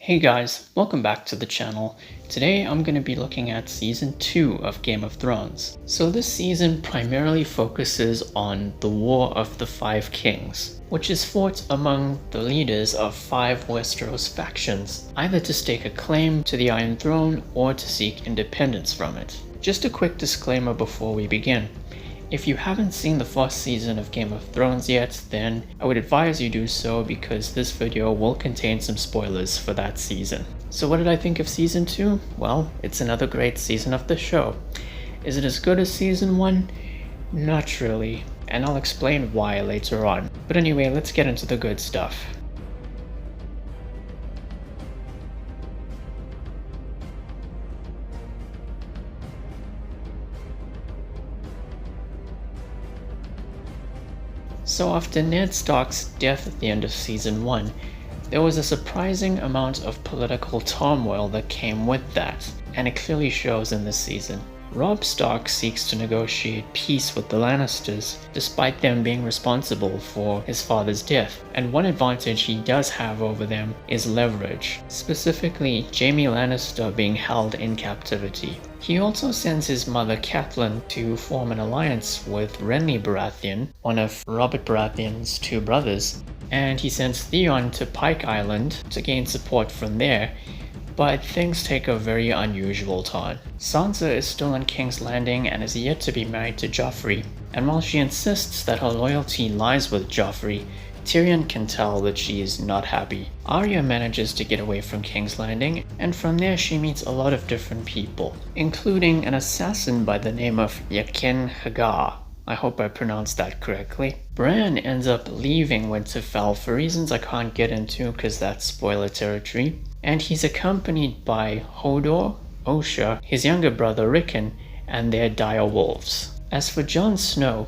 Hey guys, welcome back to the channel. Today I'm going to be looking at Season 2 of Game of Thrones. So this season primarily focuses on the War of the Five Kings, which is fought among the leaders of 5 Westeros factions, either to stake a claim to the Iron Throne or to seek independence from it. Just a quick disclaimer before we begin. If you haven't seen the first season of Game of Thrones yet, then I would advise you do so because this video will contain some spoilers for that season. So what did I think of Season 2? Well, it's another great season of the show. Is it as good as Season 1? Not really, and I'll explain why later on. But anyway, let's get into the good stuff. So after Ned Stark's death at the end of Season 1, there was a surprising amount of political turmoil that came with that, and it clearly shows in this season. Robb Stark seeks to negotiate peace with the Lannisters, despite them being responsible for his father's death, and one advantage he does have over them is leverage, specifically Jaime Lannister being held in captivity. He also sends his mother Catelyn to form an alliance with Renly Baratheon, one of Robert Baratheon's 2 brothers, and he sends Theon to Pike Island to gain support from there. But things take a very unusual turn. Sansa is still in King's Landing and is yet to be married to Joffrey, and while she insists that her loyalty lies with Joffrey, Tyrion can tell that she is not happy. Arya manages to get away from King's Landing, and from there she meets a lot of different people, including an assassin by the name of Jaqen H'ghar. I hope I pronounced that correctly. Bran ends up leaving Winterfell for reasons I can't get into because that's spoiler territory, and he's accompanied by Hodor, Osha, his younger brother Rickon, and their dire wolves. As for Jon Snow,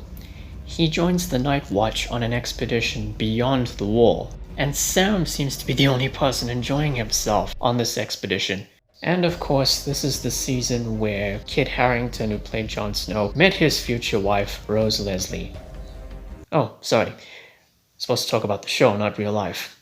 he joins the Night Watch on an expedition beyond the Wall, and Sam seems to be the only person enjoying himself on this expedition. And of course, this is the season where Kit Harington, who played Jon Snow, met his future wife, Rose Leslie. Oh, sorry. Supposed to talk about the show, not real life.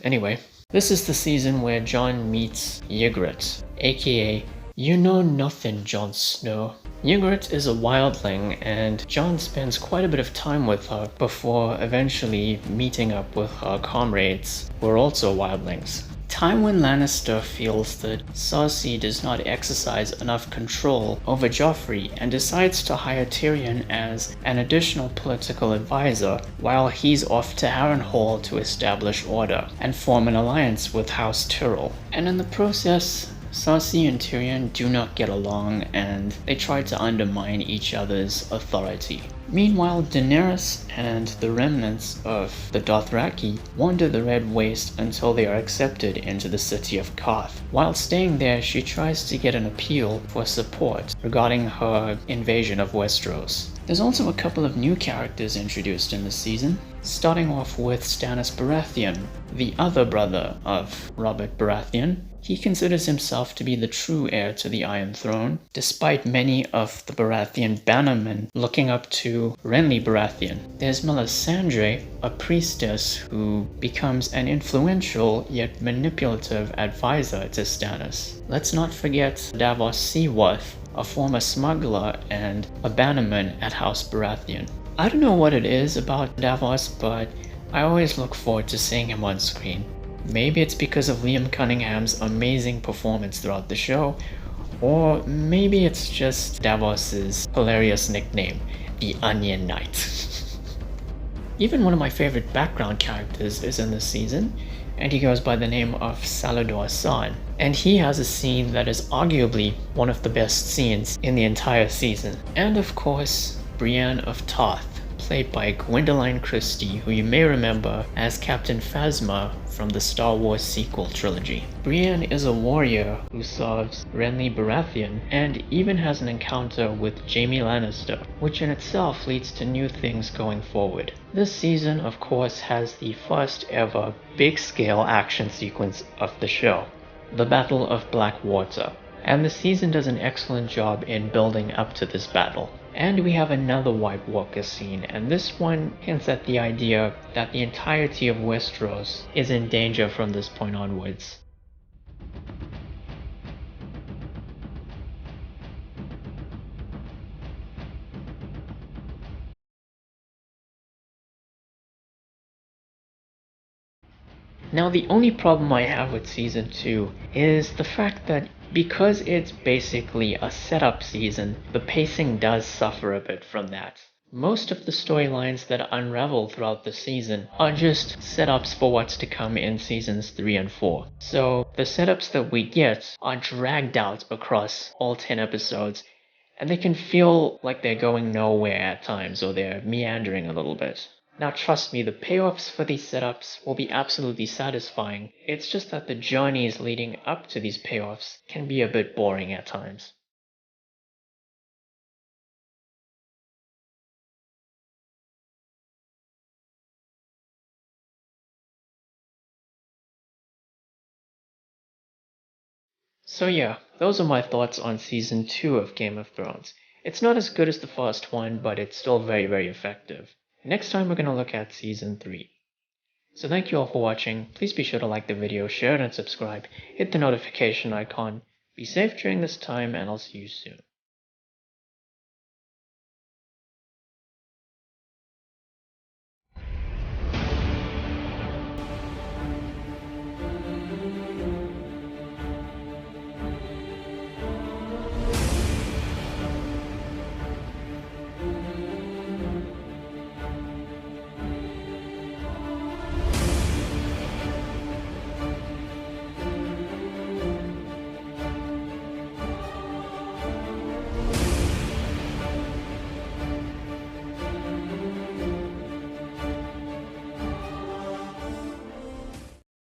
Anyway, this is the season where Jon meets Yagrit, aka You Know Nothing, Jon Snow. Yagrit is a wildling, and Jon spends quite a bit of time with her before eventually meeting up with her comrades, who are also wildlings. Tywin Lannister feels that Cersei does not exercise enough control over Joffrey and decides to hire Tyrion as an additional political advisor while he's off to Harrenhal to establish order and form an alliance with House Tyrell. And in the process, Cersei and Tyrion do not get along and they try to undermine each other's authority. Meanwhile, Daenerys and the remnants of the Dothraki wander the Red Waste until they are accepted into the city of Qarth. While staying there, she tries to get an appeal for support regarding her invasion of Westeros. There's also a couple of new characters introduced in this season, starting off with Stannis Baratheon, the other brother of Robert Baratheon. He considers himself to be the true heir to the Iron Throne, despite many of the Baratheon bannermen looking up to Renly Baratheon. There's Melisandre, a priestess who becomes an influential yet manipulative advisor to Stannis. Let's not forget Davos Seaworth, a former smuggler and a bannerman at House Baratheon. I don't know what it is about Davos, but I always look forward to seeing him on screen. Maybe it's because of Liam Cunningham's amazing performance throughout the show, or maybe it's just Davos's hilarious nickname, the Onion Knight. Even one of my favorite background characters is in this season, and he goes by the name of Salladhor Saan, and he has a scene that is arguably one of the best scenes in the entire season. And of course, Brienne of Toth, played by Gwendoline Christie, who you may remember as Captain Phasma from the Star Wars sequel trilogy. Brienne is a warrior who serves Renly Baratheon and even has an encounter with Jaime Lannister, which in itself leads to new things going forward. This season, of course, has the first ever big-scale action sequence of the show, the Battle of Blackwater, and the season does an excellent job in building up to this battle. And we have another White Walker scene, and this one hints at the idea that the entirety of Westeros is in danger from this point onwards. Now, the only problem I have with Season 2 is the fact that because it's basically a setup season, the pacing does suffer a bit from that. Most of the storylines that unravel throughout the season are just setups for what's to come in seasons 3 and 4. So the setups that we get are dragged out across all 10 episodes, and they can feel like they're going nowhere at times, or they're meandering a little bit. Now trust me, the payoffs for these setups will be absolutely satisfying. It's just that the journeys leading up to these payoffs can be a bit boring at times. So yeah, those are my thoughts on Season 2 of Game of Thrones. It's not as good as the first one, but it's still very, very effective. Next time we're going to look at Season 3. So thank you all for watching. Please be sure to like the video, share it, and subscribe. Hit the notification icon. Be safe during this time, and I'll see you soon.